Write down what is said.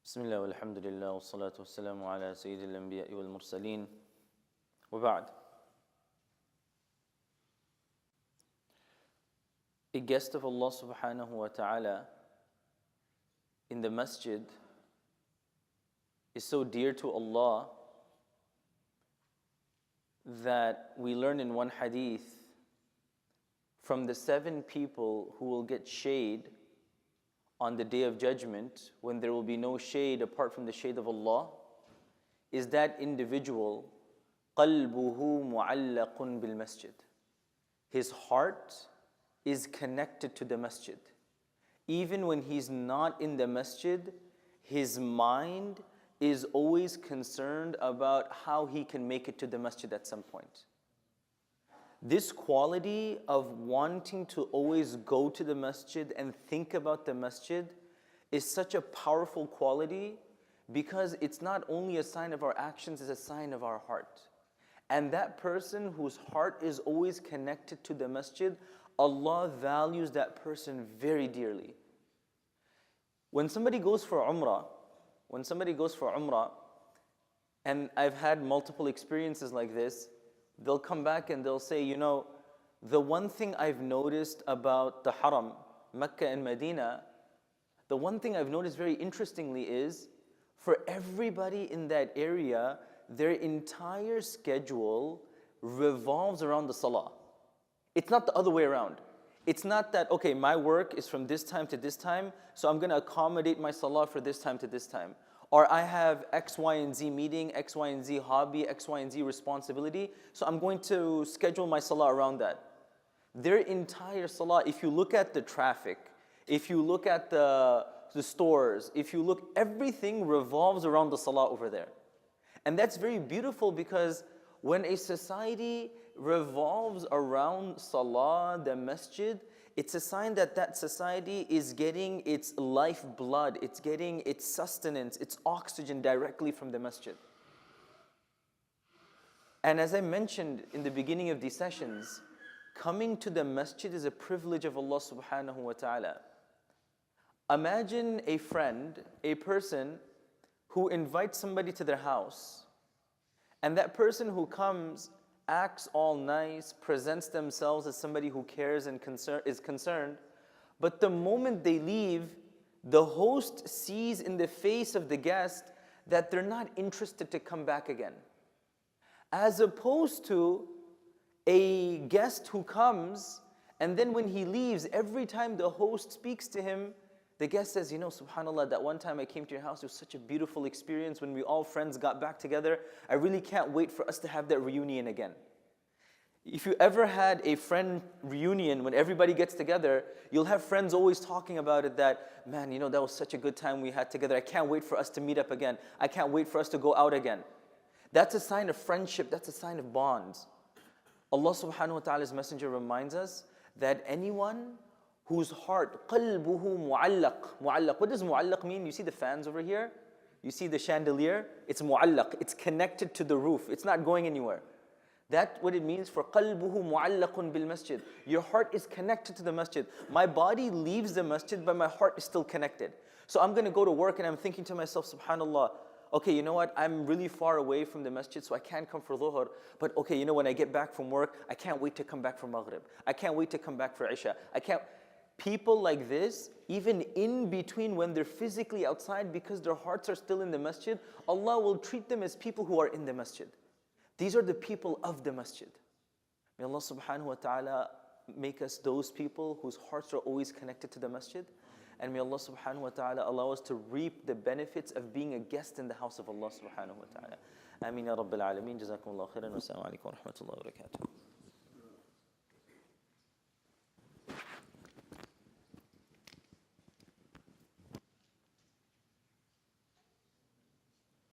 بسم الله والحمد لله والصلاة والسلام على سيد الأنبياء والمرسلين وبعد. A guest of Allah subhanahu wa ta'ala in the Masjid is so dear to Allah that we learn in one hadith from the 7 people who will get shade on the Day of Judgment, when there will be no shade apart from the shade of Allah, is that individual قَلْبُهُ مُعَلَّقٌ بِالْمَسْجِدِ. His heart is connected to the Masjid. Even when he's not in the Masjid, his mind is always concerned about how he can make it to the Masjid at some point. This quality of wanting to always go to the Masjid and think about the Masjid is such a powerful quality, because it's not only a sign of our actions, it's a sign of our heart. And that person whose heart is always connected to the Masjid, Allah values that person very dearly. When somebody goes for Umrah, and I've had multiple experiences like this, they'll come back and they'll say, you know, the one thing I've noticed about the Haram, Mecca and Medina, the one thing I've noticed very interestingly is, for everybody in that area, their entire schedule revolves around the Salah. It's not the other way around. It's not that, okay, my work is from this time to this time, so I'm going to accommodate my Salah for this time to this time. Or I have X, Y, and Z meeting, X, Y, and Z hobby, X, Y, and Z responsibility, so I'm going to schedule my Salah around that. Their entire Salah, if you look at the traffic, if you look at the stores, if you look, everything revolves around the Salah over there. And that's very beautiful, because when a society revolves around Salah, the Masjid, it's a sign that that society is getting its lifeblood, it's getting its sustenance, its oxygen directly from the Masjid. And as I mentioned in the beginning of these sessions, coming to the Masjid is a privilege of Allah subhanahu wa ta'ala. Imagine a friend, a person who invites somebody to their house, and that person who comes acts all nice, presents themselves as somebody who cares and is concerned, but the moment they leave, the host sees in the face of the guest that they're not interested to come back again. As opposed to a guest who comes, and then when he leaves, every time the host speaks to him, the guest says, you know, subhanAllah, that one time I came to your house, it was such a beautiful experience when we all friends got back together. I really can't wait for us to have that reunion again. If you ever had a friend reunion when everybody gets together, you'll have friends always talking about it, that, man, you know, that was such a good time we had together. I can't wait for us to meet up again. I can't wait for us to go out again. That's a sign of friendship. That's a sign of bonds. Allah subhanahu wa ta'ala's messenger reminds us that anyone whose heart, قَلْبُهُ مُعَلَّقٌ. What does mu'allaq mean? You see the fans over here? You see the chandelier? It's mu'allaq. It's connected to the roof. It's not going anywhere. That's what it means for قَلْبُهُ مُعَلَّقٌ بِالْمَسْجِدِ. Your heart is connected to the Masjid. My body leaves the Masjid, but my heart is still connected. So I'm going to go to work and I'm thinking to myself, subhanAllah, okay, you know what? I'm really far away from the Masjid, so I can't come for Dhuhr. But okay, you know, when I get back from work, I can't wait to come back for Maghrib. I can't wait to come back for Isha. People like this, even in between when they're physically outside, because their hearts are still in the Masjid, Allah will treat them as people who are in the Masjid. These are the people of the Masjid. May Allah subhanahu wa ta'ala make us those people whose hearts are always connected to the Masjid. And may Allah subhanahu wa ta'ala allow us to reap the benefits of being a guest in the house of Allah subhanahu wa ta'ala. Ameen ya Rabbil Alameen. Jazakumullahu khairan. Wassalamu alaikum wa rahmatullahi wa barakatuh.